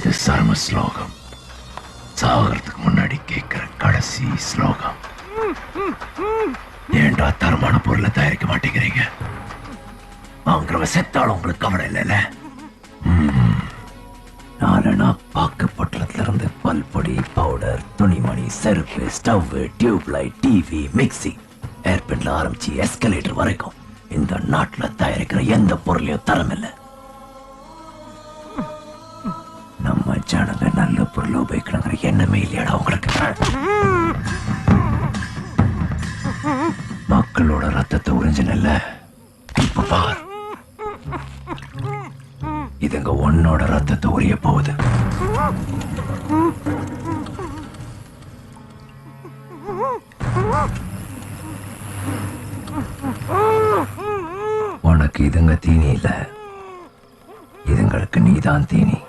இது சர்ம ஸ்லோகம். சாகிறதுக்கு முன்னாடி கேட்கிற கடைசி ஸ்லோகம். ஏன்டா தரமான பொருளை தயாரிக்க மாட்டேங்கிறீங்க? வாங்குறவ செத்தாலும் உங்களுக்கு கவலை இல்லைல்ல? நாலனா பாக்கு பொட்டலத்துல இருந்து பல்பொடி, பவுடர், துணிமணி, செருப்பு, stove, tube light, TV, mixie, ஏர்பென்ல ஆரம்பிச்சு எஸ்கலேட்டர் வரைக்கும் இந்த நாட்டுல தயாரிக்கிற எந்த பொருளையும் தரம் இல்லை. நம்ம ஜனங்க நல்ல பொருள் உபயோகிக்கணுங்கிற எண்ணமே இல்லையாடா உங்களுக்கு? மக்களோட ரத்தத்தை உறிஞ்சினல்ல, இப்ப பார், இதுங்க உன்னோட ரத்தத்தை உரிய போகுது. உனக்கு இதுங்க தீனி இல்ல, இதுங்களுக்கு நீதான் தீனி.